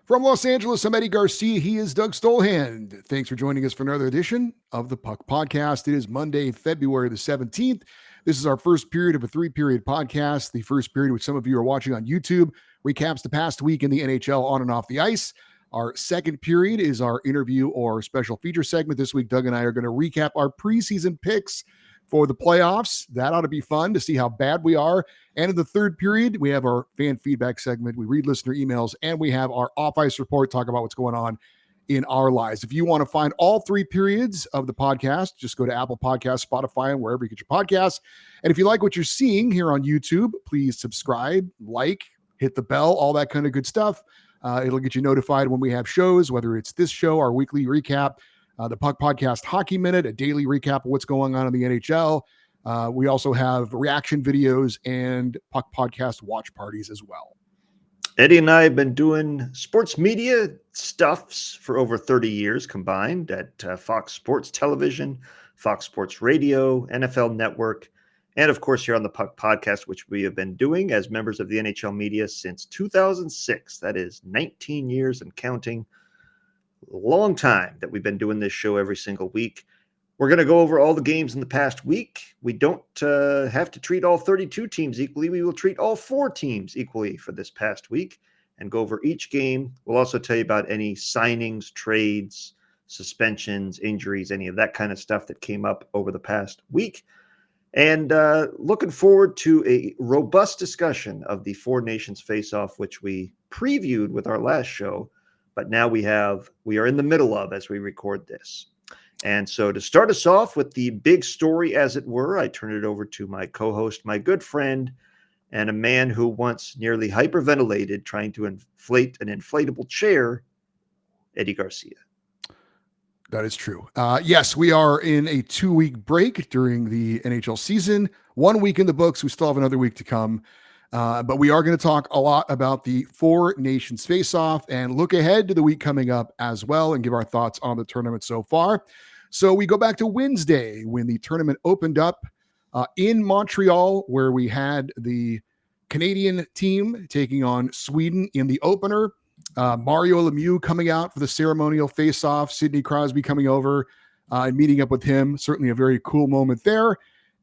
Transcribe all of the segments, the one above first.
From Los Angeles, I'm Eddie Garcia. He is Doug Stolhand. Thanks for joining us for another edition of the Puck Podcast. It is Monday, February the 17th. This is our first period of a three-period podcast. The first period, which some of you are watching on YouTube, recaps the past week in the NHL on and off the ice. Our second period is our interview or special feature segment. This week, Doug and I are going to recap our preseason picks for the playoffs. That ought to be fun to see how bad we are. And in the third period, we have our fan feedback segment. We read listener emails, and we have our off-ice report, talk about what's going on in our lives. If you want to find all three periods of the podcast, just go to Apple Podcasts, Spotify, and wherever you get your podcasts. And if you like what you're seeing here on YouTube, please subscribe, like, hit the bell, all that kind of good stuff. It'll get you notified when we have shows, whether it's this show, our weekly recap, the Puck Podcast Hockey Minute, a daily recap of what's going on in the NHL. We also have reaction videos and Puck Podcast watch parties as well. Eddie and I have been doing sports media stuffs for over 30 years combined at Fox Sports Television, Fox Sports Radio, NFL Network, and of course here on the Puck Podcast, which we have been doing as members of the NHL media since 2006. That is 19 years and counting. Long time that we've been doing this show every single week. We're going to go over all the games in the past week. We don't have to treat all 32 teams equally. We will treat all 4 teams equally for this past week and go over each game. We'll also tell you about any signings, trades, suspensions, injuries, any of that kind of stuff that came up over the past week. And looking forward to a robust discussion of the Four Nations face-off, which we previewed with our last show. But now we are in the middle of as we record this. And so to start us off with the big story, as it were, I turn it over to my co-host, my good friend, and a man who once nearly hyperventilated trying to inflate an inflatable chair, Eddie Garcia. That is true. Yes, we are in a 2-week break during the NHL season. 1 week in the books. We still have another week to come. But we are going to talk a lot about the Four Nations face-off and look ahead to the week coming up as well and give our thoughts on the tournament so far. So we go back to Wednesday when the tournament opened up in Montreal, where we had the Canadian team taking on Sweden in the opener. Mario Lemieux coming out for the ceremonial face-off, Sidney Crosby coming over and meeting up with him. Certainly a very cool moment there.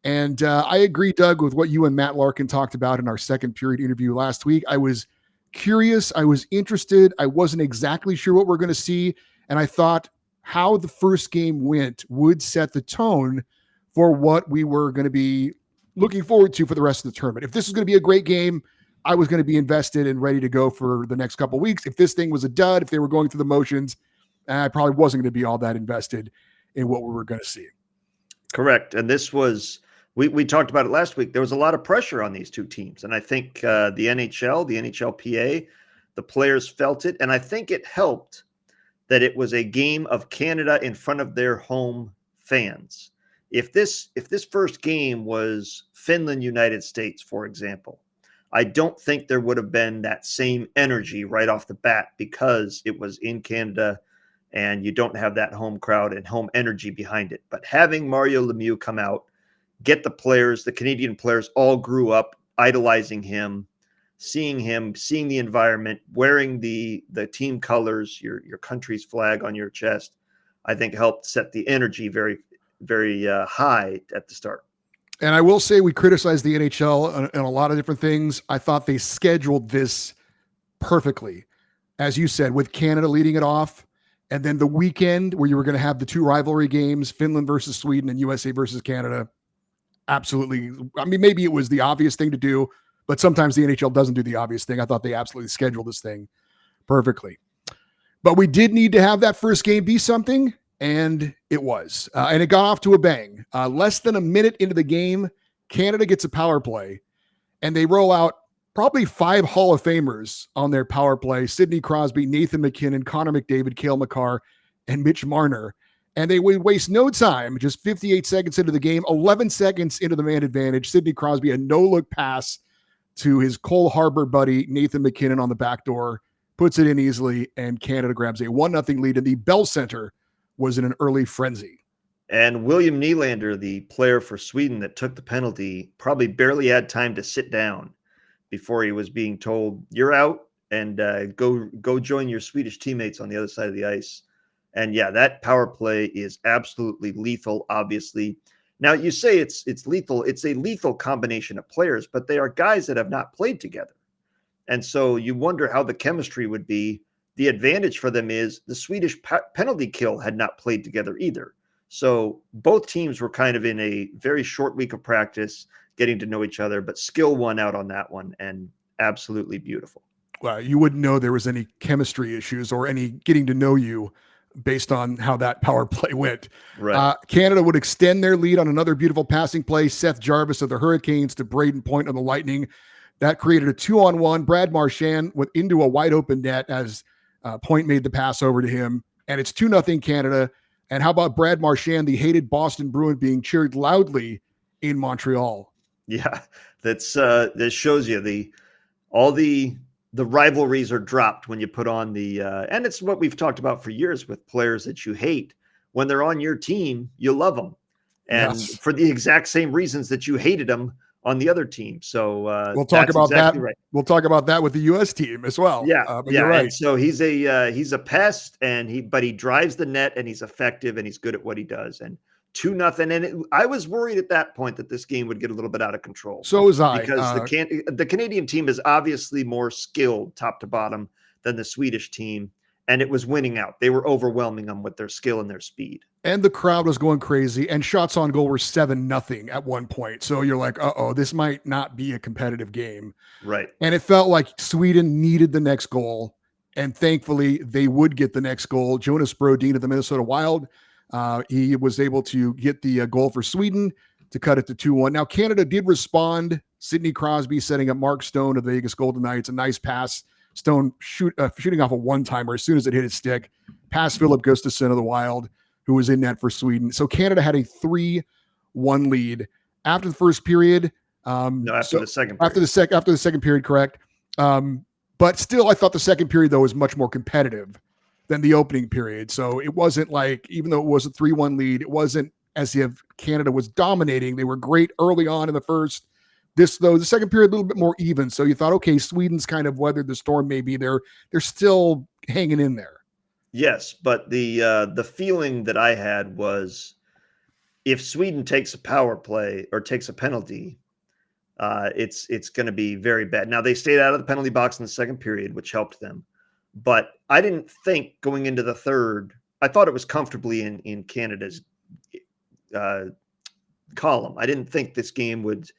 And I agree, Doug, with what you and Matt Larkin talked about in our second period interview last week. I was curious. I was interested. I wasn't exactly sure what we're going to see. And I thought how the first game went would set the tone for what we were going to be looking forward to for the rest of the tournament. If this was going to be a great game, I was going to be invested and ready to go for the next couple of weeks. If this thing was a dud, if they were going through the motions, I probably wasn't going to be all that invested in what we were going to see. Correct. And this was... We talked about it last week. There was a lot of pressure on these two teams. And I think the NHL, the NHLPA, the players felt it. And I think it helped that it was a game of Canada in front of their home fans. If this first game was Finland, United States, for example, I don't think there would have been that same energy right off the bat because it was in Canada and you don't have that home crowd and home energy behind it. But having Mario Lemieux come out, get the players, the Canadian players all grew up idolizing him, seeing the environment, wearing the team colors, your country's flag on your chest, I think helped set the energy very, very high at the start. And I will say we criticized the NHL and a lot of different things. I thought they scheduled this perfectly. As you said, with Canada leading it off, and then the weekend where you were going to have the two rivalry games, Finland versus Sweden and USA versus Canada. Absolutely. I mean, maybe it was the obvious thing to do, but sometimes the NHL doesn't do the obvious thing. I thought they absolutely scheduled this thing perfectly. But we did need to have that first game be something, and it was. And it got off to a bang. Less than a minute into the game, Canada gets a power play, and they roll out probably 5 Hall of Famers on their power play. Sidney Crosby, Nathan MacKinnon, Connor McDavid, Cale Makar, and Mitch Marner. And they would waste no time, just 58 seconds into the game, 11 seconds into the man advantage. Sidney Crosby, a no-look pass to his Cole Harbor buddy, Nathan MacKinnon on the back door, puts it in easily, and Canada grabs a 1-0 lead. And the Bell Center was in an early frenzy. And William Nylander, the player for Sweden that took the penalty, probably barely had time to sit down before he was being told, "You're out," and go join your Swedish teammates on the other side of the ice. And yeah, that power play is absolutely lethal. Obviously, now you say it's lethal. It's a lethal combination of players, but they are guys that have not played together, and so you wonder how the chemistry would be. The advantage for them is the Swedish penalty kill had not played together either. So both teams were kind of in a very short week of practice, getting to know each other, but skill won out on that one, and absolutely beautiful. Well, you wouldn't know there was any chemistry issues or any getting to know you based on how that power play went. Right. Canada would extend their lead on another beautiful passing play. Seth Jarvis of the Hurricanes to Braden Point of the Lightning. That created a 2-on-1. Brad Marchand went into a wide open net as Point made the pass over to him. And it's 2-0 Canada. And how about Brad Marchand, the hated Boston Bruin, being cheered loudly in Montreal? Yeah, that shows you all the rivalries are dropped when you put on the and it's what we've talked about for years with players that you hate. When they're on your team, you love them, and Yes. for the exact same reasons that you hated them on the other team. So We'll talk that's about that. exactly right. We'll talk about that with the U.S. team as well. Yeah, But you're yeah, and right. so he's a pest, and he drives the net, and he's effective, and he's good at what he does. And 2-0, and I was worried at that point that this game would get a little bit out of control So was I. because the Canadian team is obviously more skilled top to bottom than the Swedish team, and it was winning out. They were overwhelming them with their skill and their speed. And the crowd was going crazy, and shots on goal were 7-0 at one point. So you're like, this might not be a competitive game. Right. And it felt like Sweden needed the next goal. And thankfully, they would get the next goal. Jonas Brodin of the Minnesota Wild, he was able to get the goal for Sweden to cut it to 2-1. Now, Canada did respond. Sidney Crosby setting up Mark Stone of the Vegas Golden Knights. A nice pass. Stone shooting off a one-timer as soon as it hit his stick. Pass Philip Gustafsson of the Wild, who was in net for Sweden. So Canada had a 3-1 lead after the first period. After the second period. After the second period, correct. But still, I thought the second period, though, was much more competitive than the opening period. So it wasn't like, even though it was a 3-1 lead, it wasn't as if Canada was dominating. They were great early on in the first. This, though, the second period, a little bit more even. So you thought, okay, Sweden's kind of weathered the storm. Maybe they're still hanging in there. Yes, but the feeling that I had was if Sweden takes a power play or takes a penalty, it's going to be very bad. Now, they stayed out of the penalty box in the second period, which helped them. But I didn't think going into the third, I thought it was comfortably in Canada's column. I didn't think this game would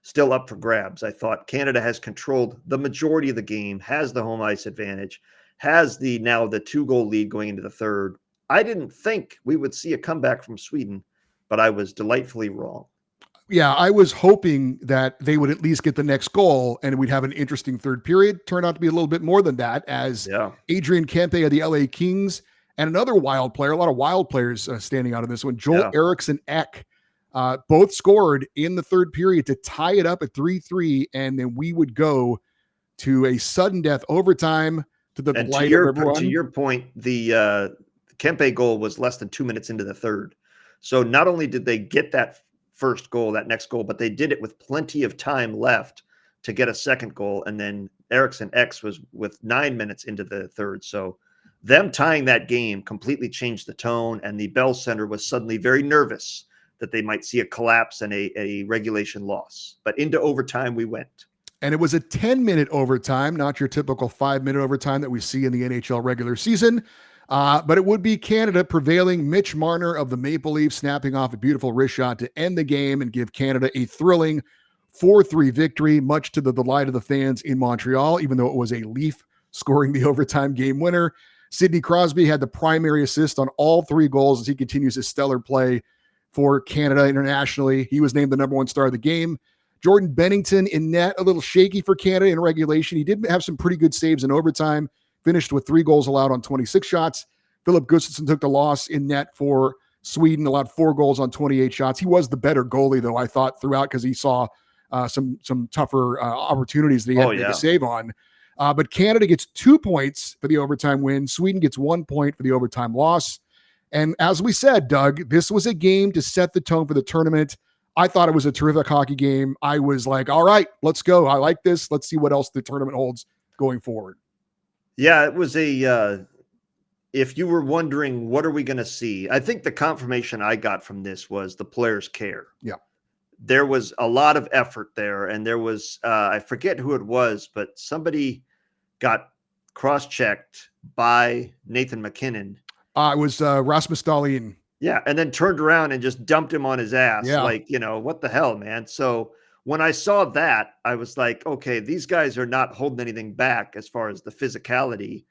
still up for grabs. I thought Canada has controlled the majority of the game, has the home ice advantage, has now the 2-goal lead going into the third. I didn't think we would see a comeback from Sweden, but I was delightfully wrong. Yeah, I was hoping that they would at least get the next goal and we'd have an interesting third period. Turned out to be a little bit more than that, as Adrian Kempe of the LA Kings and another wild player, a lot of wild players standing out in this one, Joel Eriksson Ek, both scored in the third period to tie it up at 3-3, and then we would go to a sudden death overtime to the delight of everyone. To your point, the Kempe goal was less than 2 minutes into the third. So not only did they get that first goal, that next goal, but they did it with plenty of time left to get a second goal. And then Eriksson X was with 9 minutes into the third. So them tying that game completely changed the tone. And the Bell Center was suddenly very nervous that they might see a collapse and a regulation loss. But into overtime we went. And it was a 10-minute overtime, not your typical 5-minute overtime that we see in the NHL regular season. But it would be Canada prevailing. Mitch Marner of the Maple Leafs snapping off a beautiful wrist shot to end the game and give Canada a thrilling 4-3 victory, much to the delight of the fans in Montreal, even though it was a Leaf scoring the overtime game winner. Sidney Crosby had the primary assist on all 3 goals as he continues his stellar play for Canada internationally. He was named the number 1 star of the game. Jordan Bennington in net, a little shaky for Canada in regulation. He did have some pretty good saves in overtime, finished with 3 goals allowed on 26 shots. Philip Gustafsson took the loss in net for Sweden, allowed 4 goals on 28 shots. He was the better goalie, though, I thought, throughout, because he saw some tougher opportunities that he had to make a save on. But Canada gets 2 points for the overtime win. Sweden gets 1 point for the overtime loss. And as we said, Doug, this was a game to set the tone for the tournament. I thought it was a terrific hockey game. I was like, all right, let's go. I like this. Let's see what else the tournament holds going forward. Yeah, it was if you were wondering what are we going to see, I think the confirmation I got from this was the players care. Yeah. There was a lot of effort there, and there was I forget who it was, but somebody got cross-checked by Nathan McKinnon. It was Rasmus Dahlin. Yeah, and then turned around and just dumped him on his ass. Yeah. Like, what the hell, man? So when I saw that, I was like, okay, these guys are not holding anything back as far as the physicality.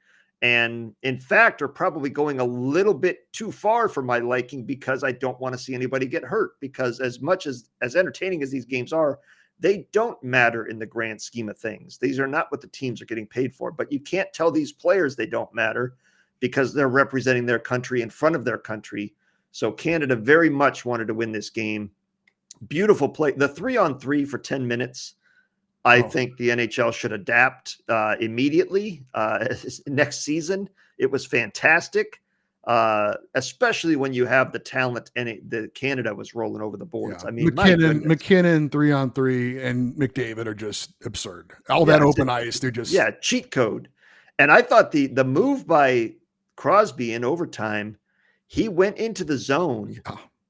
And in fact, are probably going a little bit too far for my liking because I don't want to see anybody get hurt. Because as much as entertaining as these games are, they don't matter in the grand scheme of things. These are not what the teams are getting paid for. But you can't tell these players they don't matter because they're representing their country in front of their country. So Canada very much wanted to win this game. Beautiful play. The 3-on-3 for 10 minutes. I think the NHL should adapt immediately next season. It was fantastic, especially when you have the talent and the Canada was rolling over the boards. Yeah. I mean, McKinnon 3-on-3 and McDavid are just absurd. All that open ice, they're just cheat code. And I thought the move by Crosby in overtime, he went into the zone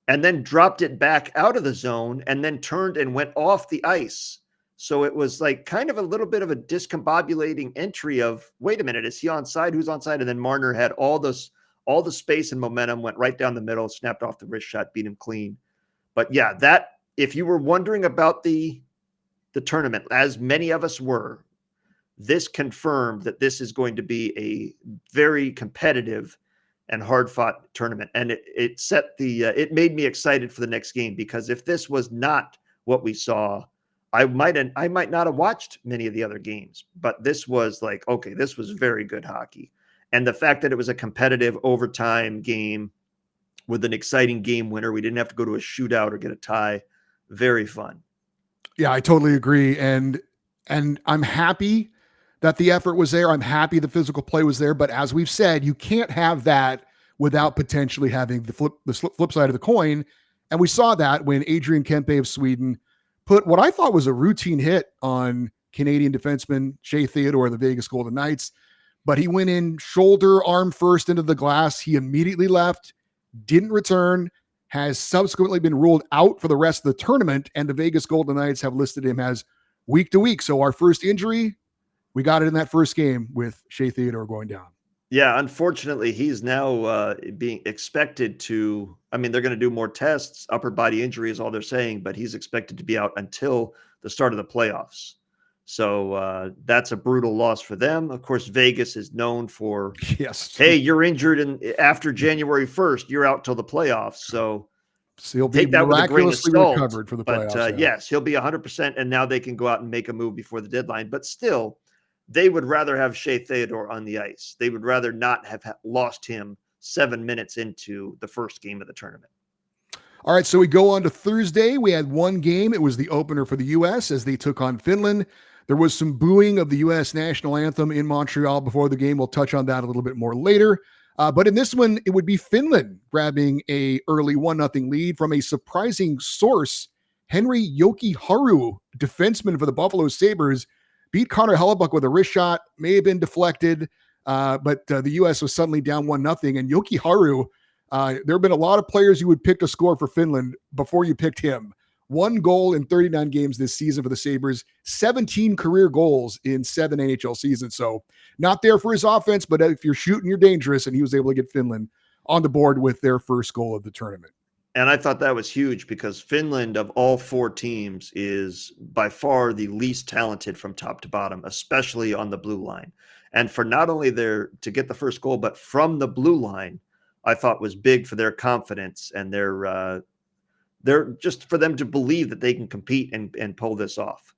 and then dropped it back out of the zone and then turned and went off the ice. So it was like kind of a little bit of a discombobulating entry of, wait a minute, is he onside? Who's onside? And then Marner had all the space and momentum, went right down the middle, snapped off the wrist shot, beat him clean. But yeah, that, if you were wondering about the tournament, as many of us were, this confirmed that this is going to be a very competitive and hard-fought tournament. And it set it made me excited for the next game, because if this was not what we saw, I might not have watched many of the other games, but this was like, okay, this was very good hockey. And the fact that it was a competitive overtime game with an exciting game winner, we didn't have to go to a shootout or get a tie. Very fun. Yeah, I totally agree. And I'm happy that the effort was there. I'm happy the physical play was there. But as we've said, you can't have that without potentially having the flip side of the coin. And we saw that when Adrian Kempe of Sweden put what I thought was a routine hit on Canadian defenseman Shea Theodore of the Vegas Golden Knights. But he went in shoulder, arm first into the glass. He immediately left, didn't return, has subsequently been ruled out for the rest of the tournament. And the Vegas Golden Knights have listed him as week to week. So our first injury, we got it in that first game with Shea Theodore going down. Yeah, unfortunately, he's now being expected to, I mean, they're going to do more tests. Upper body injury is all they're saying, but he's expected to be out until the start of the playoffs. So that's a brutal loss for them. Of course, Vegas is known for, hey, you're injured after January 1st, you're out till the playoffs. So he'll be miraculously recovered for the playoffs. But yes, he'll be 100%, and now they can go out and make a move before the deadline. But still, they would rather have Shea Theodore on the ice. They would rather not have lost him 7 minutes into the first game of the tournament. All right, so we go on to Thursday. We had one game. It was the opener for the U.S. as they took on Finland. There was some booing of the U.S. national anthem in Montreal before the game. We'll touch on that a little bit more later. But in this one, it would be Finland grabbing a early 1-0 lead from a surprising source. Henri Jokiharju, defenseman for the Buffalo Sabres, beat Connor Hellebuck with a wrist shot, may have been deflected, but the U.S. was suddenly down 1-0. And Jokiharju, there have been a lot of players you would pick to score for Finland before you picked him. 1 goal in 39 games this season for the Sabres, 17 career goals in 7 NHL seasons. So not there for his offense, but if you're shooting, you're dangerous. And he was able to get Finland on the board with their first goal of the tournament. And I thought that was huge because Finland, of all 4 teams, is by far the least talented from top to bottom, especially on the blue line. And for not only to get the first goal, but from the blue line, I thought was big for their confidence and they're just for them to believe that they can compete and pull this off.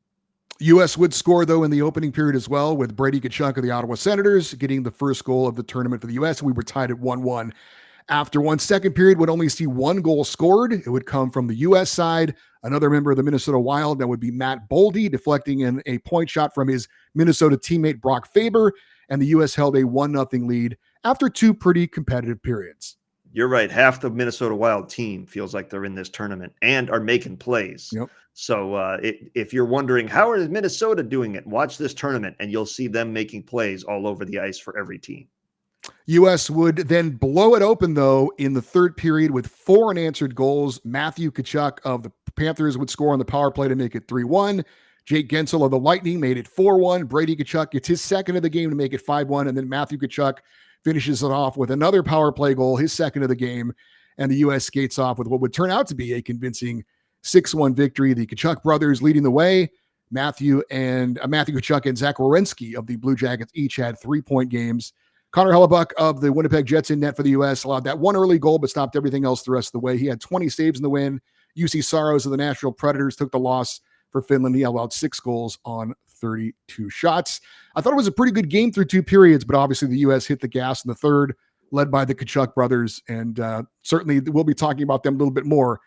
U.S. would score, though, in the opening period as well, with Brady Tkachuk of the Ottawa Senators getting the first goal of the tournament for the U.S. We were tied at 1-1. After one second period, would only see 1 goal scored. It would come from the U.S. side. Another member of the Minnesota Wild, that would be Matt Boldy, deflecting in a point shot from his Minnesota teammate Brock Faber, and the U.S. held a 1-0 lead after 2 pretty competitive periods. You're right. Half the Minnesota Wild team feels like they're in this tournament and are making plays. Yep. So if you're wondering how is Minnesota doing it, watch this tournament and you'll see them making plays all over the ice for every team. U.S. would then blow it open, though, in the third period with 4 unanswered goals. Matthew Tkachuk of the Panthers would score on the power play to make it 3-1. Jake Gensel of the Lightning made it 4-1. Brady Tkachuk gets his second of the game to make it 5-1. And then Matthew Tkachuk finishes it off with another power play goal, his second of the game. And the U.S. skates off with what would turn out to be a convincing 6-1 victory. The Tkachuk brothers leading the way. Matthew Tkachuk and Zach Werenski of the Blue Jackets each had 3-point games. Connor Hellebuck of the Winnipeg Jets in net for the U.S. allowed that one early goal, but stopped everything else the rest of the way. He had 20 saves in the win. UC Saros of the Nashville Predators took the loss for Finland. He allowed 6 goals on 32 shots. I thought it was a pretty good game through 2 periods, but obviously the U.S. hit the gas in the third, led by the Tkachuk brothers, and certainly we'll be talking about them a little bit more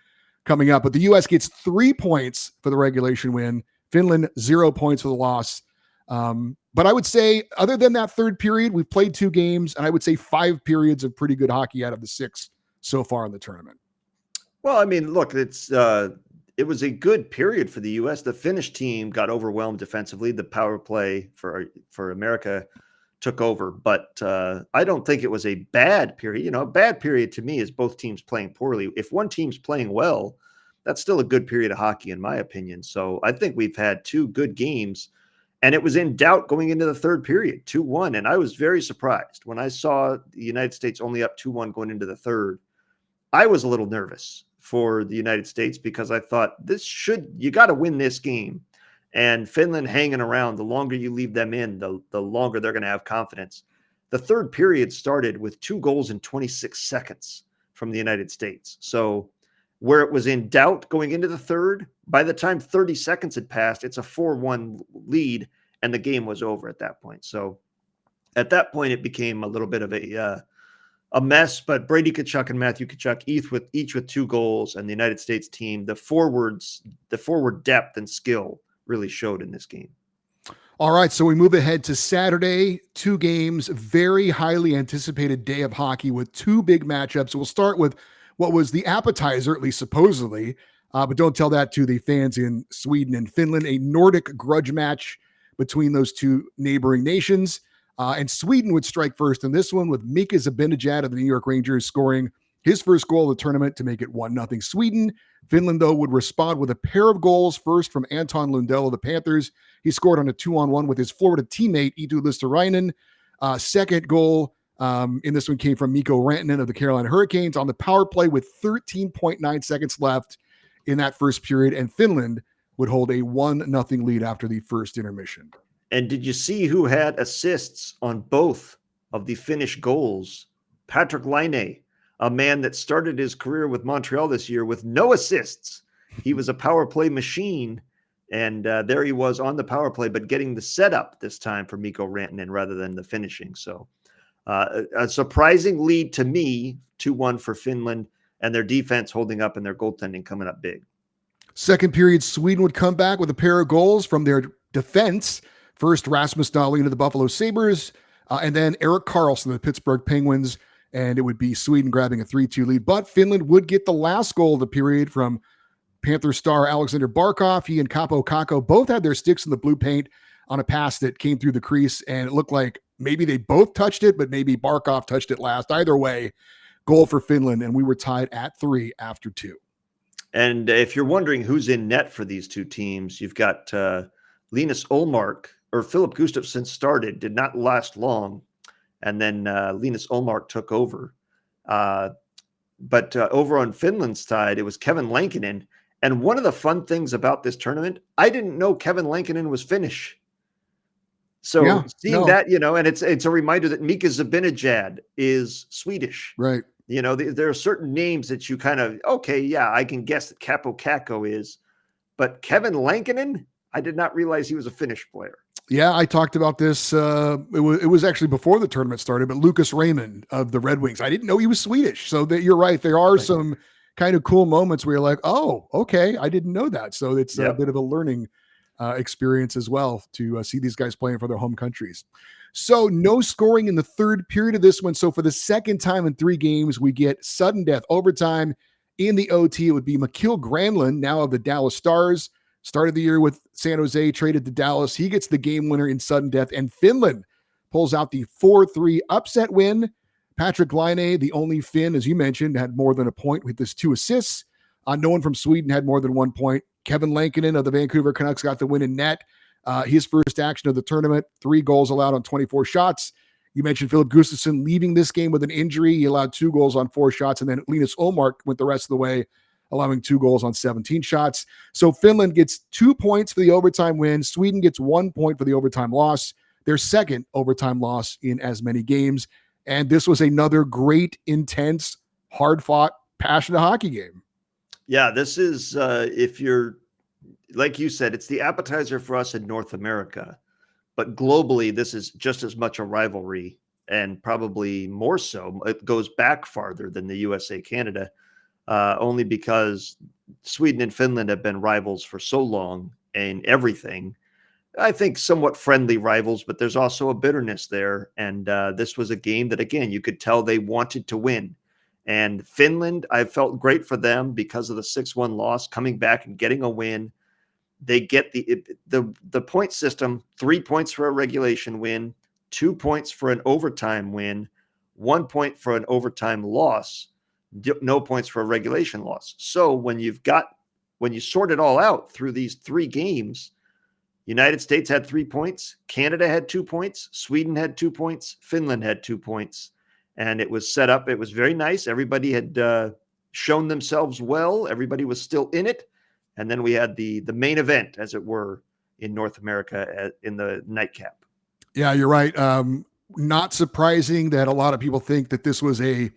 coming up. But the U.S. gets 3 points for the regulation win. Finland, 0 points for the loss. But I would say, other than that third period, we've played 2 games, and I would say 5 periods of pretty good hockey out of the 6 so far in the tournament. Well, I mean, look, it was a good period for the U.S. The Finnish team got overwhelmed defensively. The power play for America took over, but I don't think it was a bad period. You know, a bad period to me is both teams playing poorly. If one team's playing well, that's still a good period of hockey, in my opinion. So I think we've had 2 good games. And it was in doubt going into the third period, 2-1. And I was very surprised when I saw the United States only up 2-1 going into the third. I was a little nervous for the United States because I thought you got to win this game. And Finland hanging around, the longer you leave them in, the longer they're going to have confidence. The third period started with 2 goals in 26 seconds from the United States. So where it was in doubt going into the third, by the time 30 seconds had passed, it's a 4-1 lead, and the game was over at that point. So at that point, it became a little bit of a mess. But Brady Tkachuk and Matthew Tkachuk, each with 2 goals, and the United States team, the forward depth and skill really showed in this game. All right, so we move ahead to Saturday, 2 games, very highly anticipated day of hockey with 2 big matchups. We'll start with what was the appetizer, at least supposedly, but don't tell that to the fans in Sweden and Finland, a Nordic grudge match between those 2 neighboring nations. And Sweden would strike first in this one with Mika Zibanejad of the New York Rangers scoring his first goal of the tournament to make it 1-0 Sweden. Finland, though, would respond with a pair of goals, first from Anton Lundell of the Panthers. He scored on a 2-on-1 with his Florida teammate, Eetu Luostarinen. Second goal in this one came from Mikko Rantanen of the Carolina Hurricanes on the power play with 13.9 seconds left in that first period, and Finland would hold a 1-0 lead after the first intermission. And did you see who had assists on both of the Finnish goals? Patrick Laine, a man that started his career with Montreal this year with no assists. He was a power play machine, and there he was on the power play, but getting the setup this time for Mikko Rantanen rather than the finishing. So a surprising lead to me, 2-1 for Finland, and their defense holding up and their goaltending coming up big. Second period, Sweden would come back with a pair of goals from their defense. First, Rasmus Dahlin of the Buffalo Sabres, and then Erik Karlsson of the Pittsburgh Penguins, and it would be Sweden grabbing a 3-2 lead. But Finland would get the last goal of the period from Panther star Alexander Barkov. He and Capo Kakko both had their sticks in the blue paint on a pass that came through the crease, and it looked like maybe they both touched it, but maybe Barkov touched it last. Either way, goal for Finland, and we were tied at 3 after 2. And if you're wondering who's in net for these 2 teams, you've got Linus Ullmark, or Philip Gustafsson started, did not last long, and then Linus Ullmark took over. But over on Finland's side, it was Kevin Lankinen. And one of the fun things about this tournament, I didn't know Kevin Lankinen was Finnish. So seeing that, and it's a reminder that Mika Zibanejad is Swedish. Right. There are certain names that you kind of, I can guess that Capo Kakko is. But Kevin Lankinen, I did not realize he was a Finnish player. Yeah, I talked about this. It was actually before the tournament started, but Lucas Raymond of the Red Wings, I didn't know he was Swedish. So that you're right. There are some kind of cool moments where you're like, oh, okay, I didn't know that. So it's a bit of a learning experience as well to see these guys playing for their home countries. So no scoring in the third period of this one. So for the second time in 3 games, we get sudden death overtime. In the OT, it would be Makil Granlund, now of the Dallas Stars, started the year with San Jose, traded to Dallas. He gets the game winner in sudden death, and Finland pulls out the 4-3 upset win. Patrick Laine, the only Finn, as you mentioned, had more than a point with his 2 assists. No one from Sweden had more than 1 point. Kevin Lankinen of the Vancouver Canucks got the win in net. His first action of the tournament, 3 goals allowed on 24 shots. You mentioned Philip Gustafsson leaving this game with an injury. He allowed 2 goals on 4 shots, and then Linus Ullmark went the rest of the way, allowing 2 goals on 17 shots. So Finland gets 2 points for the overtime win. Sweden gets 1 point for the overtime loss, their second overtime loss in as many games. And this was another great, intense, hard-fought, passionate hockey game. Yeah, this is, if you're, like you said, it's the appetizer for us in North America. But globally, this is just as much a rivalry, and probably more so. It goes back farther than the USA-Canada, only because Sweden and Finland have been rivals for so long in everything. I think somewhat friendly rivals, but there's also a bitterness there. And this was a game that, again, you could tell they wanted to win. And Finland, I felt great for them because of the 6-1 loss, coming back and getting a win. They get the point system: 3 points for a regulation win, 2 points for an overtime win, 1 point for an overtime loss, no points for a regulation loss. So when you sort it all out through these 3 games, United States had 3 points, Canada had 2 points, Sweden had 2 points, Finland had 2 points, and it was set up. It was very nice. Everybody had shown themselves well. Everybody was still in it. And then we had the main event, as it were, in North America in the nightcap. Yeah, you're right. Not surprising that a lot of people think that this was a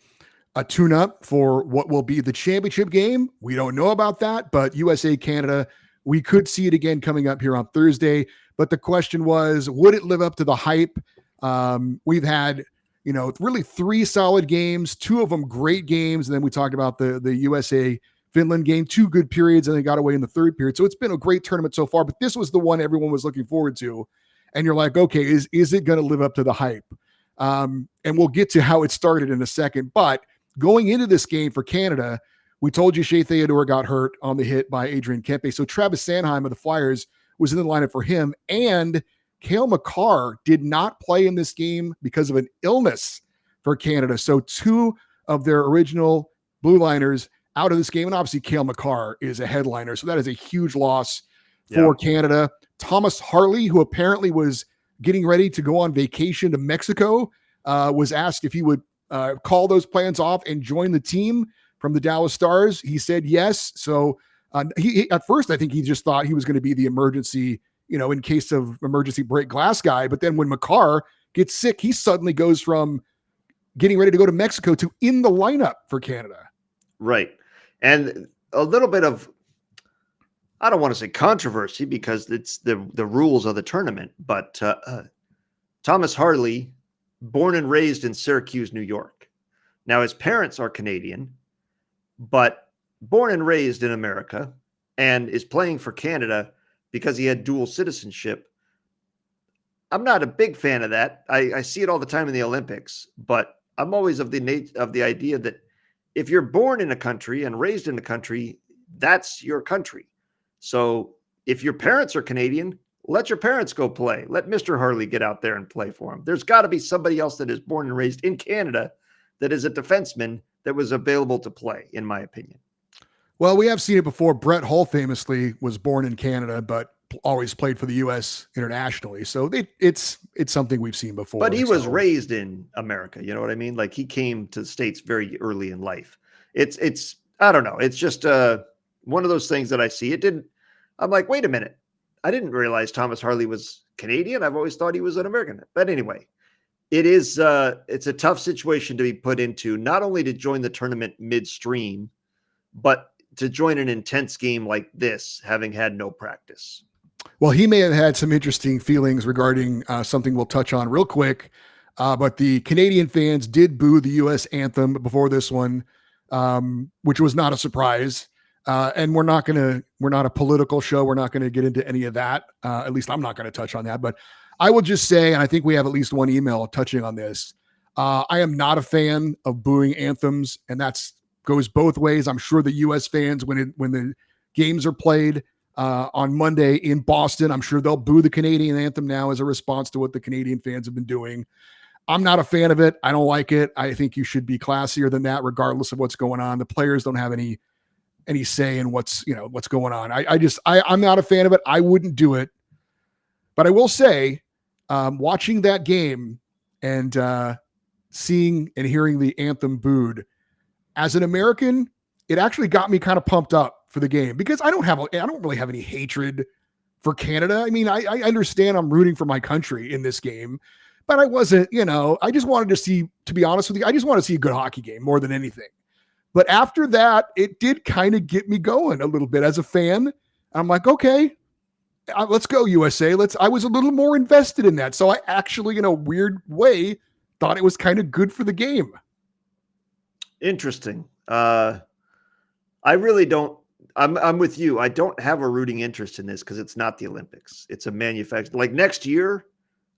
tune-up for what will be the championship game. We don't know about that, but USA-Canada, we could see it again coming up here on Thursday. But the question was, would it live up to the hype? We've had, really 3 solid games, 2 of them great games. And then we talked about the USA Finland game, 2 good periods, and they got away in the third period. So it's been a great tournament so far, but this was the one everyone was looking forward to. And you're like, okay, is it going to live up to the hype? And we'll get to how it started in a second. But going into this game for Canada, we told you Shea Theodore got hurt on the hit by Adrian Kempe. So Travis Sanheim of the Flyers was in the lineup for him. And Cale Makar did not play in this game because of an illness for Canada. So 2 of their original blue liners out of this game. And obviously Cale Makar is a headliner. So that is a huge loss for Canada. Thomas Harley, who apparently was getting ready to go on vacation to Mexico, was asked if he would call those plans off and join the team from the Dallas Stars. He said yes. So he at first, I think he just thought he was going to be the emergency, in case of emergency break glass guy. But then when Makar gets sick, he suddenly goes from getting ready to go to Mexico to in the lineup for Canada. Right. And a little bit of, I don't want to say controversy because it's the rules of the tournament, but Thomas Harley, born and raised in Syracuse, New York. Now, his parents are Canadian, but born and raised in America, and is playing for Canada because he had dual citizenship. I'm not a big fan of that. I see it all the time in the Olympics, but I'm always of the idea that if you're born in a country and raised in a country, that's your country. So if your parents are Canadian, let your parents go play. Let Mr. Harley get out there and play for him. There's got to be somebody else that is born and raised in Canada that is a defenseman that was available to play, in my opinion. Well, we have seen it before. Brett Hull famously was born in Canada, but always played for the U.S. internationally. So it's something we've seen before. But he was raised in America. You know what I mean? Like, he came to the States very early in life. It's I don't know. It's just one of those things that I see. I'm like, wait a minute. I didn't realize Thomas Harley was Canadian. I've always thought he was an American. But anyway, it's a tough situation to be put into, not only to join the tournament midstream, but to join an intense game like this, having had no practice. Well, he may have had some interesting feelings regarding something we'll touch on real quick. But the Canadian fans did boo the U.S. anthem before this one, which was not a surprise. And we're not a political show. We're not going to get into any of that. At least I'm not going to touch on that. But I will just say, and I think we have at least one email touching on this. I am not a fan of booing anthems, and that's goes both ways. I'm sure the U.S. fans, when the games are played on Monday in Boston, I'm sure they'll boo the Canadian anthem now as a response to what the Canadian fans have been doing. I'm not a fan of it. I don't like it. I think you should be classier than that, regardless of what's going on. The players don't have any say in what's going on. I'm not a fan of it. I wouldn't do it. But I will say, watching that game and seeing and hearing the anthem booed, as an American, it actually got me kind of pumped up for the game, because I don't really have any hatred for Canada. I mean, I understand I'm rooting for my country in this game, but I wasn't, I just wanted to see, to be honest with you, I just want to see a good hockey game more than anything. But after that, it did kind of get me going a little bit as a fan. I'm like, okay, let's go USA. I was a little more invested in that. So I actually, in a weird way, thought it was kind of good for the game. Interesting. I really don't. I'm with you. I don't have a rooting interest in this because it's not the Olympics. It's a manufactured. Like next year,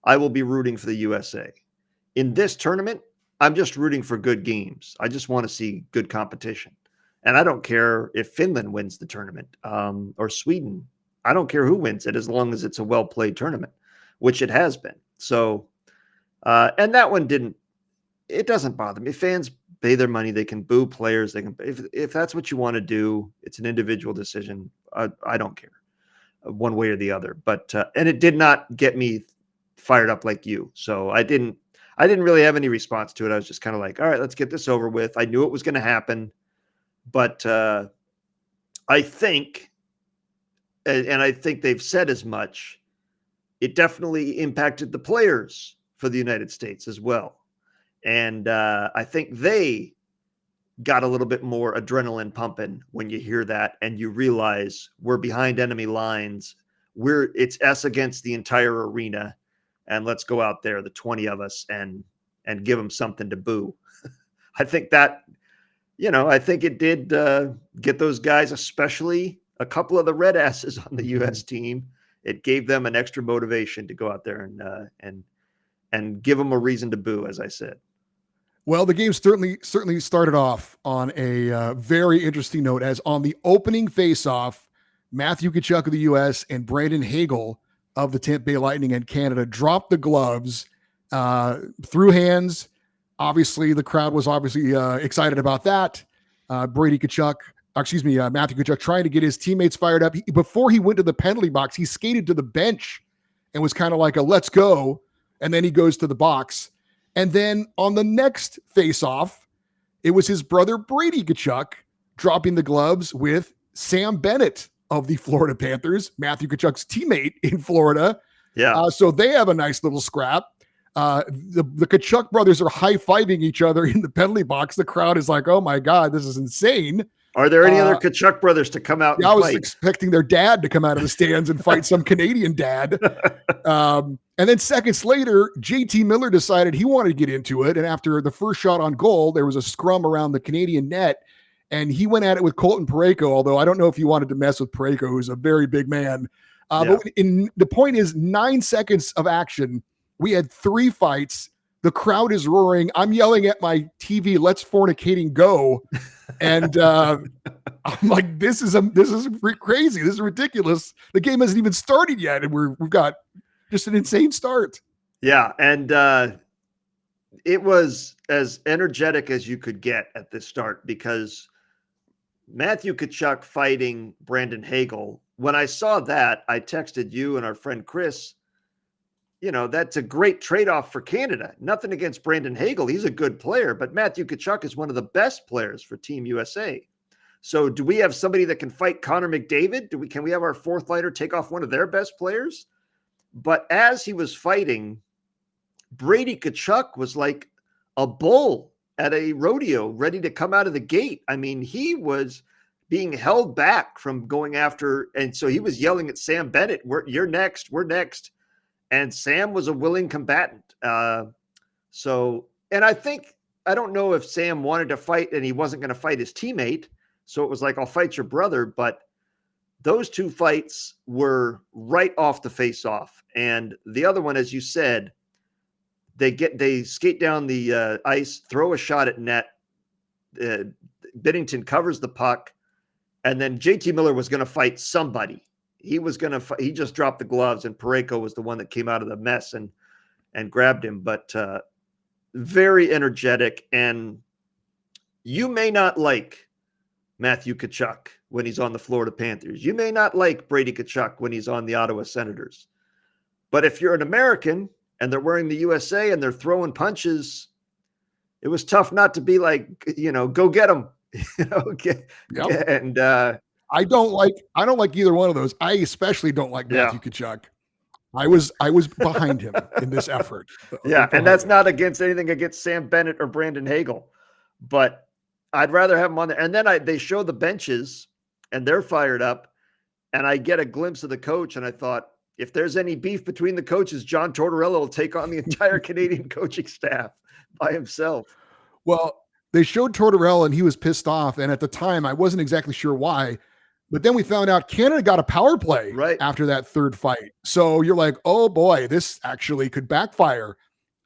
I will be rooting for the USA. In this tournament, I'm just rooting for good games. I just want to see good competition. And I don't care if Finland wins the tournament or Sweden. I don't care who wins it as long as it's a well-played tournament, which it has been. So, and that one it doesn't bother me. Fans pay their money. They can boo players. They can, if that's what you want to do, it's an individual decision. I don't care one way or the other, but, and it did not get me fired up like you. So I didn't really have any response to it. I was just kind of like, all right, let's get this over with. I knew it was going to happen, but I think, and I think they've said as much, it definitely impacted the players for the United States as well. And I think they got a little bit more adrenaline pumping when you hear that and you realize we're behind enemy lines. It's us against the entire arena, and let's go out there, the 20 of us, and give them something to boo. I think that, I think it did get those guys, especially a couple of the red asses on the U.S. team. It gave them an extra motivation to go out there and give them a reason to boo, as I said. Well, the game certainly started off on a very interesting note, as on the opening faceoff, Matthew Tkachuk of the U.S. and Brandon Hagel of the Tampa Bay Lightning and Canada dropped the gloves, threw hands. Obviously, the crowd was excited about that. Matthew Tkachuk trying to get his teammates fired up. Before he went to the penalty box, he skated to the bench and was kind of like a let's go. And then he goes to the box. And then on the next face-off, it was his brother Brady Tkachuk dropping the gloves with Sam Bennett of the Florida Panthers, Matthew Tkachuk's teammate in Florida. Yeah. So they have a nice little scrap. The Tkachuk brothers are high-fiving each other in the penalty box. The crowd is like, oh my God, this is insane. Are there any other Tkachuk brothers to come out? Yeah, I was expecting their dad to come out of the stands and fight some Canadian dad. And then seconds later, JT Miller decided he wanted to get into it. And after the first shot on goal, there was a scrum around the Canadian net. And he went at it with Colton Parayko, although I don't know if he wanted to mess with Parayko, who's a very big man. But the point is, 9 seconds of action, we had 3 fights. The crowd is roaring. I'm yelling at my TV, let's fornicating go. And I'm like, this is crazy. This is ridiculous. The game hasn't even started yet. And we've got just an insane start. Yeah. And it was as energetic as you could get at this start, because Matthew Tkachuk fighting Brandon Hagel. When I saw that, I texted you and our friend Chris, that's a great trade-off for Canada. Nothing against Brandon Hagel. He's a good player, but Matthew Tkachuk is one of the best players for Team USA. So do we have somebody that can fight Connor McDavid? Can we have our fourth liner take off one of their best players? But as he was fighting, Brady Tkachuk was like a bull at a rodeo ready to come out of the gate. I mean, he was being held back from going after. And so he was yelling at Sam Bennett, you're next, we're next. And Sam was a willing combatant. And I don't know if Sam wanted to fight and he wasn't going to fight his teammate. So it was like, I'll fight your brother, but those two fights were right off the face-off. And the other one, as you said, they skate down the ice, throw a shot at net. Uh, Binnington covers the puck, and then JT Miller was going to fight somebody. He just dropped the gloves, and Parayko was the one that came out of the mess and grabbed him. But very energetic, and you may not like Matthew Tkachuk when he's on the Florida Panthers. You may not like Brady Tkachuk when he's on the Ottawa Senators. But if you're an American and they're wearing the USA and they're throwing punches, it was tough not to be like, go get them. Yep. And I don't like either one of those. I especially don't like Matthew Tkachuk. I was behind him in this effort. Yeah, and that's not anything against Sam Bennett or Brandon Hagel, but I'd rather have him on there. And then they show the benches, and they're fired up, and I get a glimpse of the coach, and I thought, if there's any beef between the coaches, John Tortorella will take on the entire Canadian coaching staff by himself. Well, they showed Tortorella, and he was pissed off, and at the time, I wasn't exactly sure why. But then we found out Canada got a power play after that third fight. So you're like, oh boy, this actually could backfire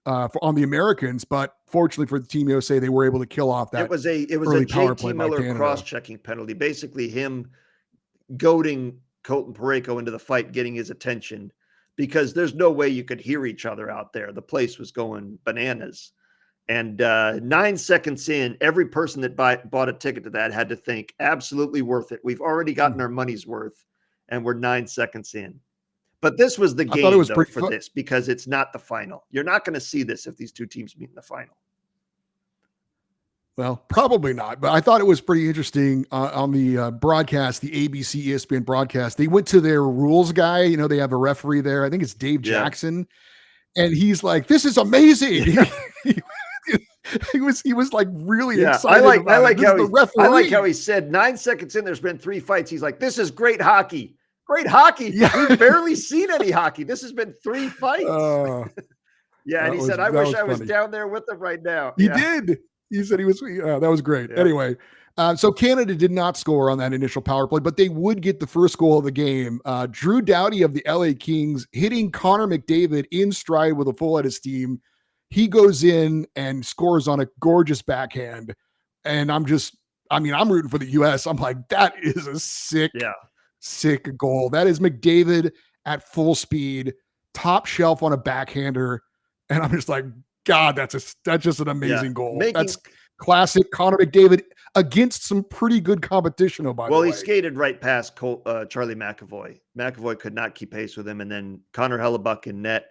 on the Americans. But fortunately for the Team USA, they were able to kill off that. It was a JT Miller cross-checking penalty, basically him goading Colton Parayko into the fight, getting his attention, because there's no way you could hear each other out there. The place was going bananas. And 9 seconds in, every person that bought a ticket to that had to think, absolutely worth it. We've already gotten our money's worth, and we're 9 seconds in. But this was the game for this, because it's not the final. You're not going to see this if these two teams meet in the final. Well, probably not. But I thought it was pretty interesting on the broadcast, the ABC ESPN broadcast. They went to their rules guy. They have a referee there. I think it's Dave Jackson. And he's like, this is amazing. Yeah. He was like really excited. I like how he said 9 seconds in, there's been 3 fights. He's like, this is great hockey. Great hockey. Yeah. We've barely seen any hockey. This has been 3 fights. And he said, I wish I was down there with him right now. He did. He said he was. That was great. Yeah. Anyway, so Canada did not score on that initial power play, but they would get the first goal of the game. Drew Doughty of the LA Kings hitting Connor McDavid in stride with a full head of steam. He goes in and scores on a gorgeous backhand. And I'm rooting for the US. I'm like, that is a sick goal. That is McDavid at full speed, top shelf on a backhander. And I'm just like, God, that's just an amazing goal. That's classic Connor McDavid against some pretty good competition. By the way, he skated right past Charlie McAvoy. McAvoy could not keep pace with him. And then Connor Hellebuck in net,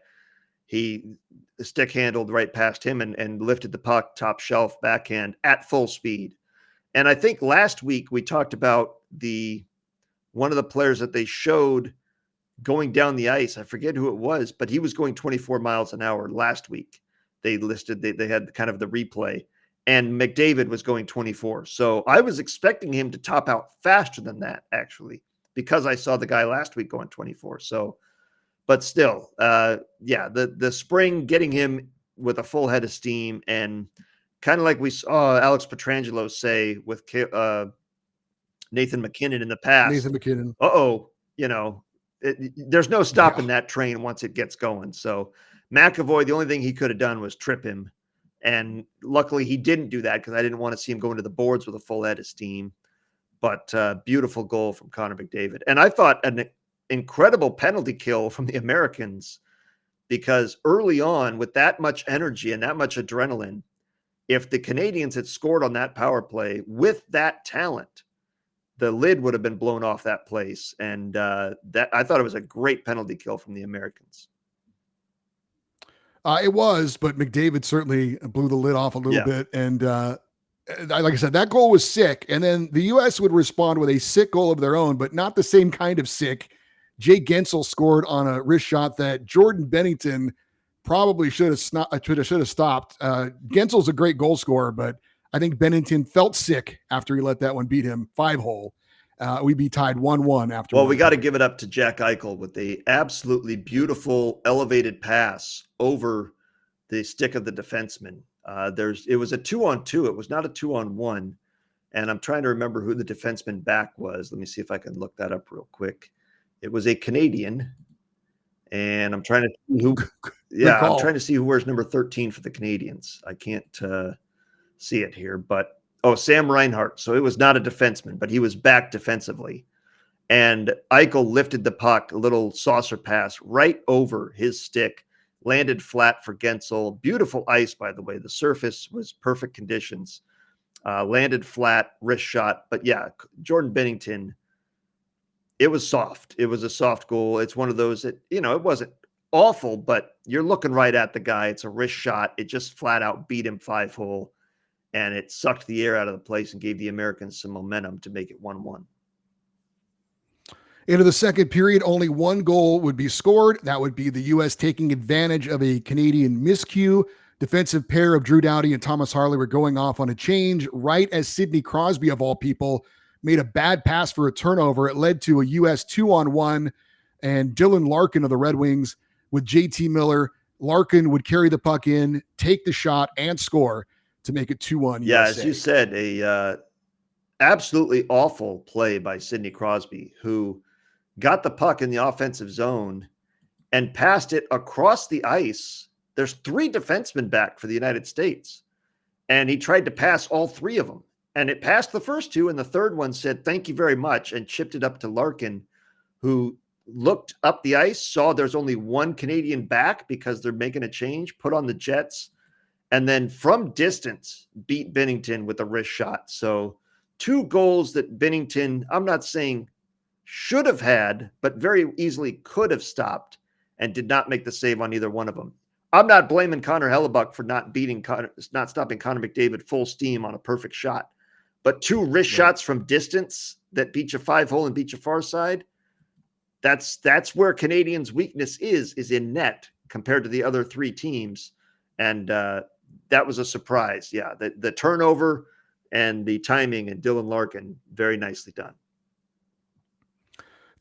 he stick handled right past him and lifted the puck top shelf backhand at full speed. And I think last week we talked about one of the players that they showed going down the ice. I forget who it was, but he was going 24 miles an hour last week. They had kind of the replay, and McDavid was going 24. So I was expecting him to top out faster than that, actually, because I saw the guy last week going 24. So, but still, the spring getting him with a full head of steam, and kind of like we saw Alex Pietrangelo say with Nathan MacKinnon in the past. Nathan MacKinnon. There's no stopping that train once it gets going. So McAvoy, the only thing he could have done was trip him. And luckily he didn't do that, because I didn't want to see him go into the boards with a full head of steam. But beautiful goal from Connor McDavid. And I thought an incredible penalty kill from the Americans, because early on, with that much energy and that much adrenaline, if the Canadians had scored on that power play with that talent, the lid would have been blown off that place. And that I thought it was a great penalty kill from the Americans. It was, but McDavid certainly blew the lid off a little bit. And like I said, that goal was sick. And then the U.S. would respond with a sick goal of their own, but not the same kind of sick. Jay Gensel scored on a wrist shot that Jordan Bennington probably should have stopped. Gensel's a great goal scorer, but I think Bennington felt sick after he let that one beat him 5-hole. We'd be tied 1-1 after. Well, we got to give it up to Jack Eichel with the absolutely beautiful elevated pass over the stick of the defenseman. It was a 2-on-2. It was not a 2-on-1. And I'm trying to remember who the defenseman back was. Let me see if I can look that up real quick. It was a Canadian, and I'm trying to see who. Good Yeah, I'm trying call. to see who wears number 13 for the Canadians. I can't see it here, but Sam Reinhart. So it was not a defenseman, but he was back defensively. And Eichel lifted the puck, a little saucer pass right over his stick, landed flat for Gensel. Beautiful ice, by the way. The surface was perfect conditions. Landed flat, wrist shot. But yeah, Jordan Binnington, it was soft. It was a soft goal. It's one of those that, it wasn't awful, but you're looking right at the guy. It's a wrist shot. It just flat out beat him 5-hole, and it sucked the air out of the place and gave the Americans some momentum to make it 1-1. Into the second period, only one goal would be scored. That would be the U.S. taking advantage of a Canadian miscue. Defensive pair of Drew Doughty and Thomas Harley were going off on a change right as Sidney Crosby, of all people, made a bad pass for a turnover. It led to a U.S. 2-on-1, and Dylan Larkin of the Red Wings with JT Miller. Larkin would carry the puck in, take the shot, and score to make it 2-1 Yeah, USA. as you said, a absolutely awful play by Sidney Crosby, who got the puck in the offensive zone and passed it across the ice. There's 3 defensemen back for the United States, and he tried to pass all 3 of them. And it passed the first 2, and the third one said, "Thank you very much," and chipped it up to Larkin, who looked up the ice, saw there's only one Canadian back because they're making a change, put on the Jets, and then from distance beat Binnington with a wrist shot. So 2 goals that Binnington, I'm not saying should have had, but very easily could have stopped, and did not make the save on either one of them. I'm not blaming Connor Hellebuck for not stopping Connor McDavid full steam on a perfect shot, but 2 wrist shots from distance that beat you 5-hole and beat you far side. That's where Canadians' weakness is in net compared to the other 3 teams. And that was a surprise. Yeah, the turnover and the timing, and Dylan Larkin, very nicely done.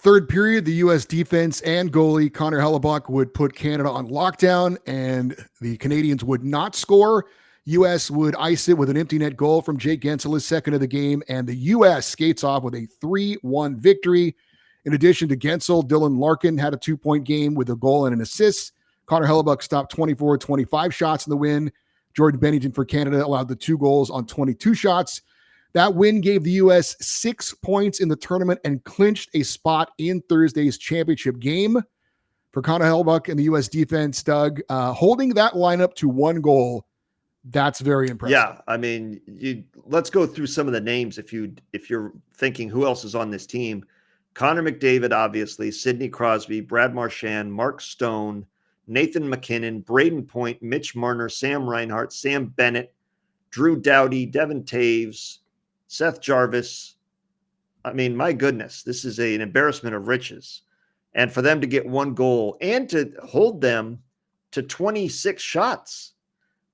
Third period, the U.S. defense and goalie Connor Hellebuck would put Canada on lockdown, and the Canadians would not score. U.S. would ice it with an empty net goal from Jake Gensel, his second of the game, and the U.S. skates off with a 3-1 victory. In addition to Gensel, Dylan Larkin had a 2-point game with a goal and an assist. Connor Hellebuck stopped 24-25 shots in the win. Jordan Binnington for Canada allowed the 2 goals on 22 shots. That win gave the U.S. 6 points in the tournament and clinched a spot in Thursday's championship game. For Connor Hellebuck and the U.S. defense, Doug, holding that lineup to 1 goal, that's very impressive. Yeah, I mean, let's go through some of the names if you're thinking who else is on this team. Connor McDavid, obviously, Sidney Crosby, Brad Marchand, Mark Stone, Nathan McKinnon, Braden Point, Mitch Marner, Sam Reinhart, Sam Bennett, Drew Doughty, Devin Taves, Seth Jarvis. I mean, my goodness, this is an embarrassment of riches. And for them to get 1 goal and to hold them to 26 shots,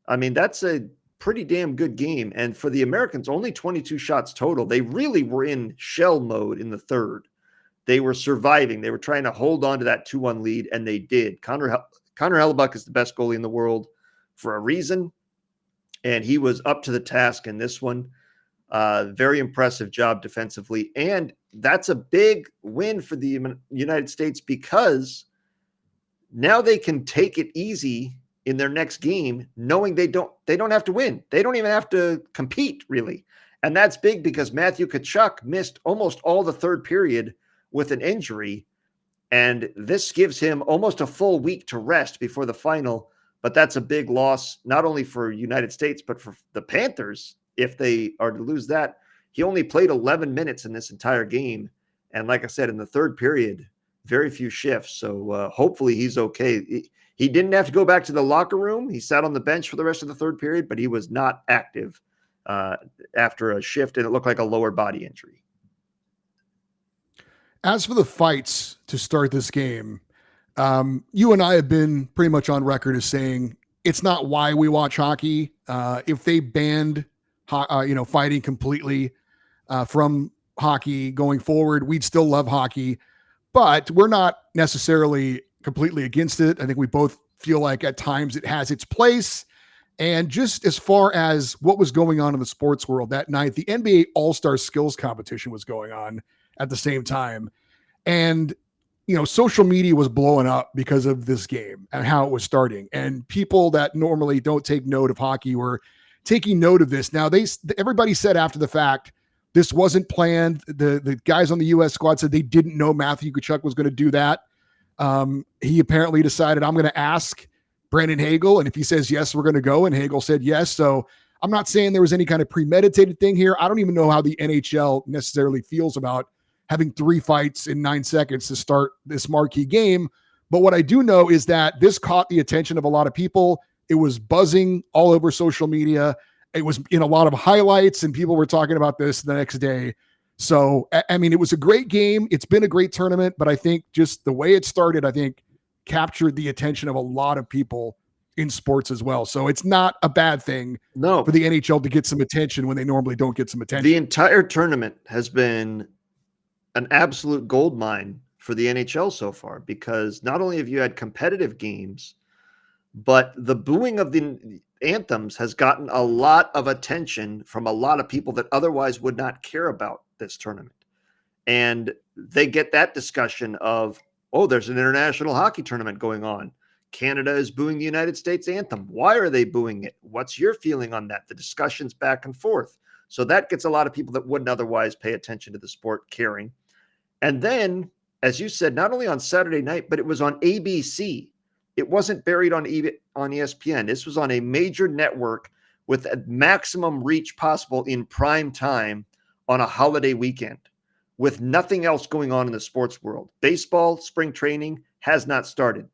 I mean, that's a pretty damn good game. And for the Americans, only 22 shots total. They really were in shell mode in the third. They were surviving. They were trying to hold on to that 2-1 lead, and they did. Connor Hellebuck is the best goalie in the world for a reason, and he was up to the task in this one. Very impressive job defensively. And that's a big win for the United States, because now they can take it easy in their next game, knowing they don't have to win. They don't even have to compete, really. And that's big, because Matthew Tkachuk missed almost all the third period with an injury. And this gives him almost a full week to rest before the final. But that's a big loss, not only for United States, but for the Panthers. If they are to lose that, he only played 11 minutes in this entire game. And like I said, in the third period, very few shifts. So hopefully he's okay. He didn't have to go back to the locker room. He sat on the bench for the rest of the third period, but he was not active after a shift, and it looked like a lower body injury. As for the fights to start this game, you and I have been pretty much on record as saying it's not why we watch hockey. If they banned fighting completely from hockey going forward, we'd still love hockey, but we're not necessarily completely against it. I think we both feel like at times it has its place, And just as far as what was going on in the sports world that night, the NBA All-Star Skills Competition was going on at the same time. And social media was blowing up because of this game and how it was starting. And people that normally don't take note of hockey were taking note of this. Now, everybody said after the fact, this wasn't planned. The guys on the U.S. squad said they didn't know Matthew Tkachuk was going to do that. He apparently decided, I'm going to ask Brandon Hagel, and if he says yes, we're going to go. And Hagel said yes. So I'm not saying there was any kind of premeditated thing here. I don't even know how the NHL necessarily feels about having 3 fights in 9 seconds to start this marquee game. But what I do know is that this caught the attention of a lot of people. It was buzzing all over social media. It was in a lot of highlights, and people were talking about this the next day. So, I mean, it was a great game. It's been a great tournament, but I think just the way it started, I think captured the attention of a lot of people in sports as well. So it's not a bad thing for the NHL to get some attention when they normally don't get some attention. The entire tournament has been an absolute gold mine for the NHL so far, because not only have you had competitive games, but the booing of the anthems has gotten a lot of attention from a lot of people that otherwise would not care about this tournament. And they get that discussion of, oh, there's an international hockey tournament going on. Canada is booing the United States anthem. Why are they booing it? What's your feeling on that? The discussion's back and forth. So that gets a lot of people that wouldn't otherwise pay attention to the sport caring. And then, as you said, not only on Saturday night, but it was on ABC. It wasn't buried on ESPN. This was on a major network with a maximum reach possible in prime time on a holiday weekend, with nothing else going on in the sports world. Baseball, spring training has not started.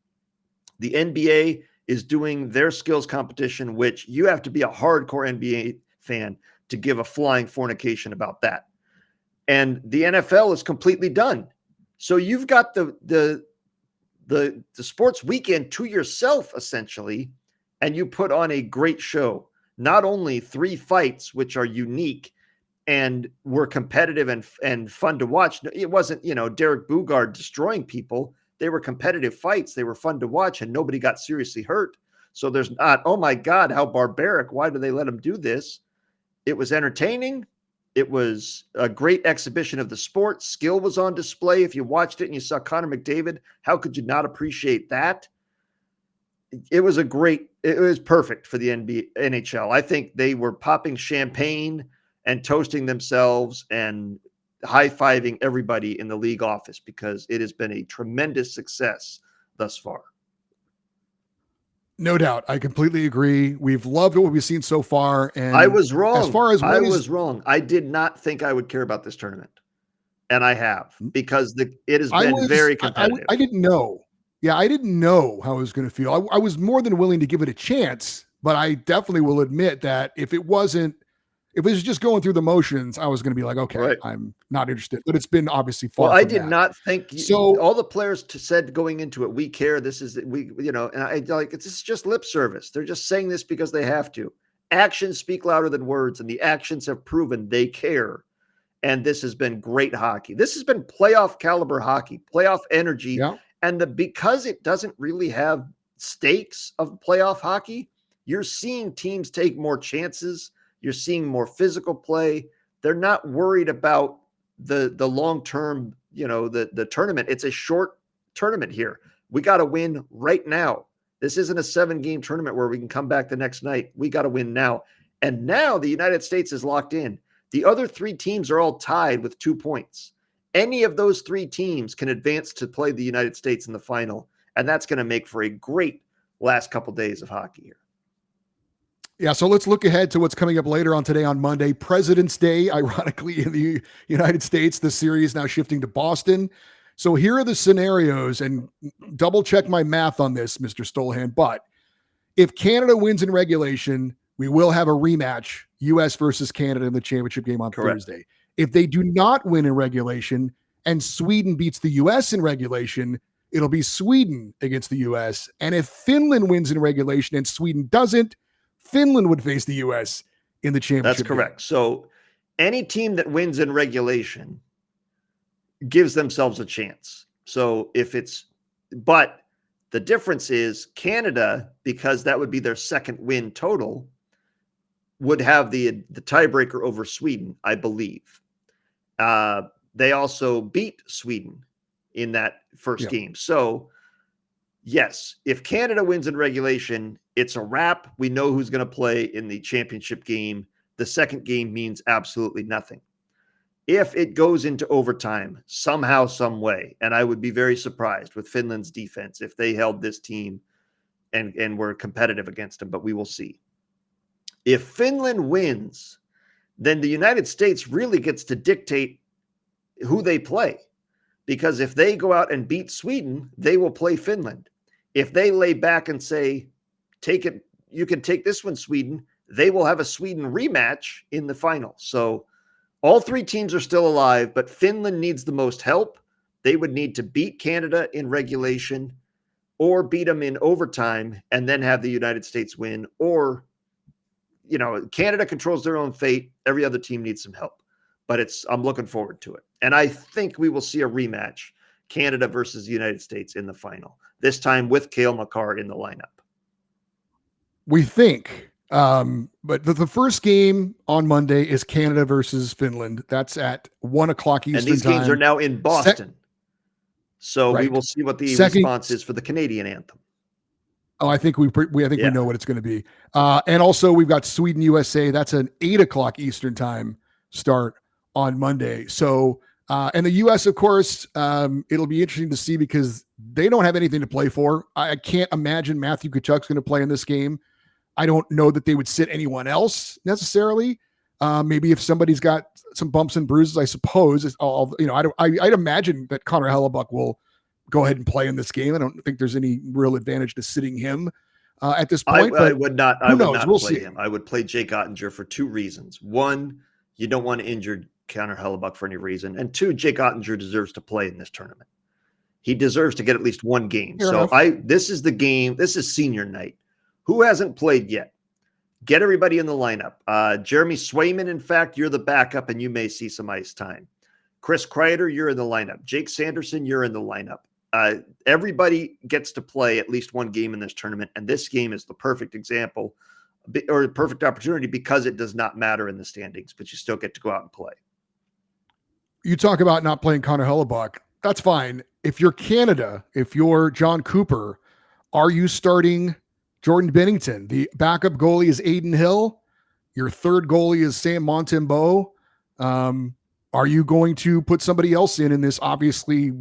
The NBA is doing their skills competition, which you have to be a hardcore NBA fan to give a flying fornication about that. And the NFL is completely done. So you've got the sports weekend to yourself, essentially, and you put on a great show. Not only 3 fights, which are unique and were competitive and fun to watch. It wasn't, Derek Bugard destroying people. They were competitive fights. They were fun to watch, and nobody got seriously hurt. So there's not, oh my God, how barbaric. Why do they let them do this? It was entertaining. It was a great exhibition of the sport. Skill was on display. If you watched it and you saw Connor McDavid, how could you not appreciate that? It was perfect for the NHL. I think they were popping champagne and toasting themselves and high-fiving everybody in the league office, because it has been a tremendous success thus far. No doubt. I completely agree. We've loved what we've seen so far. And I was wrong. As far as I was wrong. I did not think I would care about this tournament. And I have, because it has been very competitive. I didn't know. Yeah, I didn't know how I was going to feel. I was more than willing to give it a chance, but I definitely will admit that if it was just going through the motions, I was going to be like, okay, right, I'm not interested. But it's been obviously far. Well, I did not think so. All the players said going into it, we care. This is and I like it's just lip service. They're just saying this because they have to. Actions speak louder than words, and the actions have proven they care. And this has been great hockey. This has been playoff caliber hockey, playoff energy. Yeah. And because it doesn't really have stakes of playoff hockey, you're seeing teams take more chances. You're seeing more physical play. They're not worried about the long-term, the tournament. It's a short tournament here. We got to win right now. This isn't a 7-game tournament where we can come back the next night. We got to win now. And now the United States is locked in. The other 3 teams are all tied with 2 points. Any of those 3 teams can advance to play the United States in the final. And that's going to make for a great last couple days of hockey here. Yeah, so let's look ahead to what's coming up later on today on Monday. President's Day, ironically, in the United States. The series now shifting to Boston. So here are the scenarios, and double check my math on this, Mr. Stolhand. But if Canada wins in regulation, we will have a rematch, U.S. versus Canada in the championship game on Thursday. If they do not win in regulation and Sweden beats the U.S. in regulation, it'll be Sweden against the U.S. And if Finland wins in regulation and Sweden doesn't, Finland would face the U.S. in the championship. That's correct. Game. So any team that wins in regulation gives themselves a chance. So but The difference is Canada, because that would be their second win total, would have the tiebreaker over Sweden, I believe. They also beat Sweden in that first Yeah. game. So, yes, if Canada wins in regulation, it's a wrap. We know who's going to play in the championship game. The second game means absolutely nothing. If it goes into overtime somehow, some way, and I would be very surprised with Finland's defense if they held this team and were competitive against them, but we will see. If Finland wins, then the United States really gets to dictate who they play. Because if they go out and beat Sweden, they will play Finland. If they lay back and say, take it, you can take this one, Sweden, they will have a Sweden rematch in the final. So all three teams are still alive, but Finland needs the most help. They would need to beat Canada in regulation or beat them in overtime and then have the United States win. Or, Canada controls their own fate. Every other team needs some help. But I'm looking forward to it. And I think we will see a rematch, Canada versus the United States in the final, this time with Cale Makar in the lineup. We think. But the first game on Monday is Canada versus Finland. That's at 1:00 Eastern time. And these games are now in Boston. So right. We will see what the response is for the Canadian anthem. Oh, I think we know what it's going to be. And also we've got Sweden, USA. That's an 8:00 Eastern time start on Monday. So, and the U.S., of course, it'll be interesting to see because they don't have anything to play for. I can't imagine Matthew Tkachuk's going to play in this game. I don't know that they would sit anyone else necessarily. Maybe if somebody's got some bumps and bruises, I suppose. I'd imagine that Connor Hellebuck will go ahead and play in this game. I don't think there's any real advantage to sitting him at this point. I would not. I would not play him. I would play Jake Ottinger for two reasons. One, you don't want to injure Connor Hellebuck for any reason, and two, Jake Ottinger deserves to play in this tournament. He deserves to get at least one game. This is the game. This is senior night. Who hasn't played yet? Get everybody in the lineup. Jeremy Swayman, in fact, you're the backup, and you may see some ice time. Chris Kreider, you're in the lineup. Jake Sanderson, you're in the lineup. Everybody gets to play at least one game in this tournament, and this game is the perfect example or the perfect opportunity because it does not matter in the standings, but you still get to go out and play. You talk about not playing Connor Hellebuck. That's fine. If you're Canada, if you're John Cooper, are you starting Jordan Bennington? The backup goalie is Aiden Hill. Your third goalie is Sam Montembeault. Are you going to put somebody else in this obviously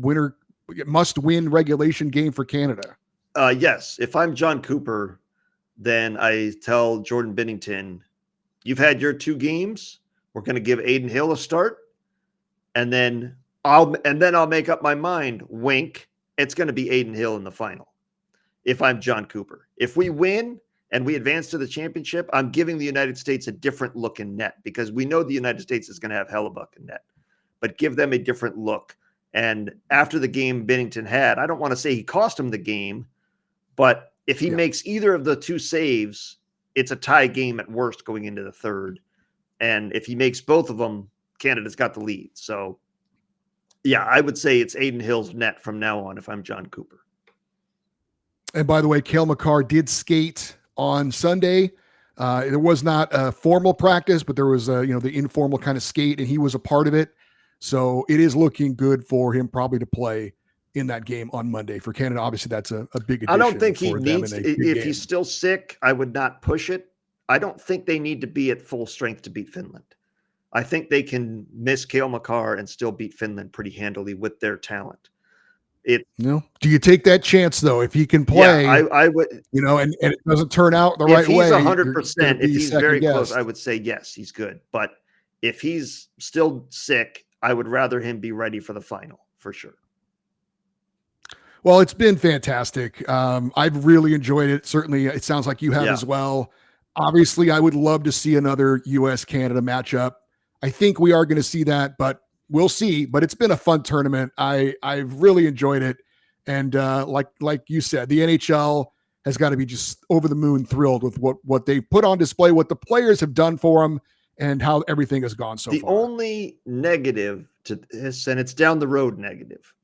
must-win regulation game for Canada? Yes. If I'm John Cooper, then I tell Jordan Bennington, you've had your two games. We're going to give Aiden Hill a start. And then I'll make up my mind. Wink. It's going to be Aiden Hill in the final. If I'm John Cooper, if we win and we advance to the championship, I'm giving the United States a different look in net because we know the United States is going to have Hellebuck in net, but give them a different look. And after the game Bennington had, I don't want to say he cost him the game, but if he makes either of the two saves, it's a tie game at worst going into the third. And if he makes both of them, Canada's got the lead. So, yeah, I would say it's Aiden Hill's net from now on if I'm John Cooper. And by the way, Cale Makar did skate on Sunday. There was not a formal practice, but there was the informal kind of skate, and he was a part of it. So it is looking good for him probably to play in that game on Monday for Canada. Obviously, that's a big addition. I don't think he needs to. If he's still sick, I would not push it. I don't think they need to be at full strength to beat Finland. I think they can miss Cale Makar and still beat Finland pretty handily with their talent. Do you take that chance though? If he can play, yeah, I would. And it doesn't turn out the right way. If he's 100%, if he's very close, I would say yes, he's good. But if he's still sick, I would rather him be ready for the final for sure. Well, it's been fantastic. I've really enjoyed it. Certainly, it sounds like you have as well. Obviously, I would love to see another U.S.-Canada matchup. I think we are going to see that, but we'll see. But it's been a fun tournament. I've really enjoyed it. And like you said, the NHL has got to be just over the moon thrilled with what they've put on display, what the players have done for them, and how everything has gone so far. The only negative to this, and it's down the road negative,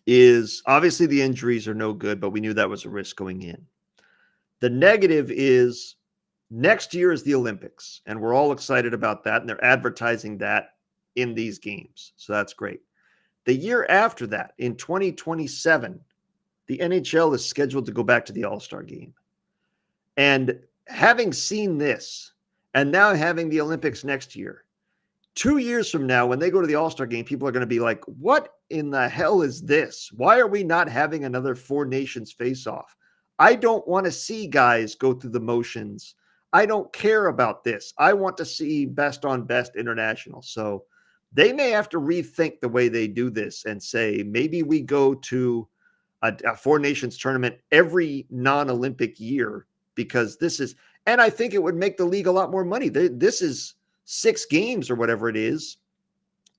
is obviously the injuries are no good, but we knew that was a risk going in. The negative is next year is the Olympics, and we're all excited about that, and they're advertising that in these games. So that's great. The year after that, in 2027, the NHL is scheduled to go back to the All-Star game. And having seen this, and now having the Olympics next year, 2 years from now, when they go to the All-Star game, people are going to be like, what in the hell is this? Why are we not having another Four Nations face-off? I don't want to see guys go through the motions. I don't care about this. I want to see best on best international. So they may have to rethink the way they do this and say, maybe we go to a Four Nations tournament every non-Olympic year, because this is, and I think it would make the league a lot more money. This is 6 games or whatever it is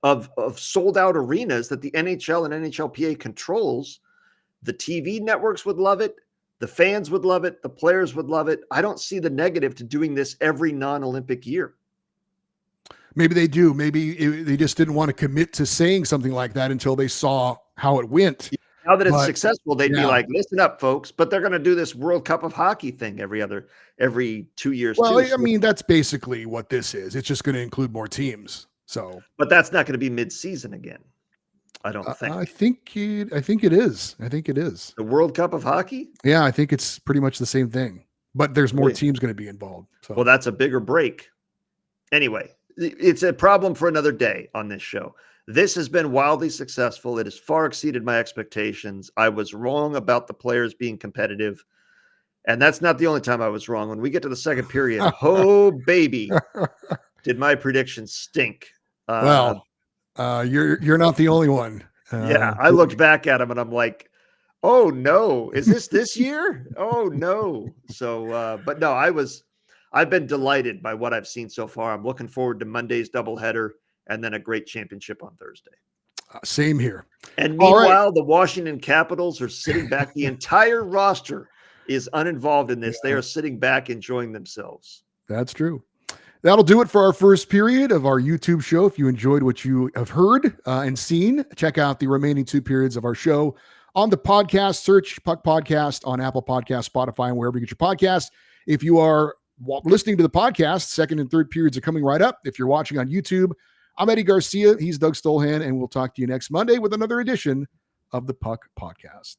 of sold out arenas that the NHL and NHLPA controls. The TV networks would love it. The fans would love it. The players would love it. I don't see the negative to doing this every non-Olympic year. Maybe they do. Maybe they just didn't want to commit to saying something like that until they saw how it went. Now that it's successful, they'd be yeah. like, listen up, folks. But they're going to do this World Cup of Hockey thing every 2 years. Well, too. I mean, that's basically what this is. It's just going to include more teams. So, but that's not going to be mid-season again. I don't think. I think it is. I think it is. The World Cup of Hockey? Yeah, I think it's pretty much the same thing. But there's more teams going to be involved. So. Well, that's a bigger break. Anyway, it's a problem for another day on this show. This has been wildly successful. It has far exceeded my expectations. I was wrong about the players being competitive. And that's not the only time I was wrong. When we get to the second period, oh, baby, did my predictions stink. Well, you're not the only one. Yeah, I looked back at them and I'm like, oh, no. Is this year? Oh, no. So, but no, I've been delighted by what I've seen so far. I'm looking forward to Monday's doubleheader and then a great championship on Thursday. Same here. And meanwhile, the Washington Capitals are sitting back. The entire roster is uninvolved in this. They are sitting back enjoying themselves. That's true. That'll do it for our first period of our YouTube show. If you enjoyed what you have heard and seen, check out the remaining 2 periods of our show on the podcast. Search Puck Podcast on Apple Podcasts, Spotify, and wherever you get your podcasts. If you are listening to the podcast, second and third periods are coming right up. If you're watching on YouTube, I'm Eddie Garcia. He's Doug Stolhand, and we'll talk to you next Monday with another edition of the Puck Podcast.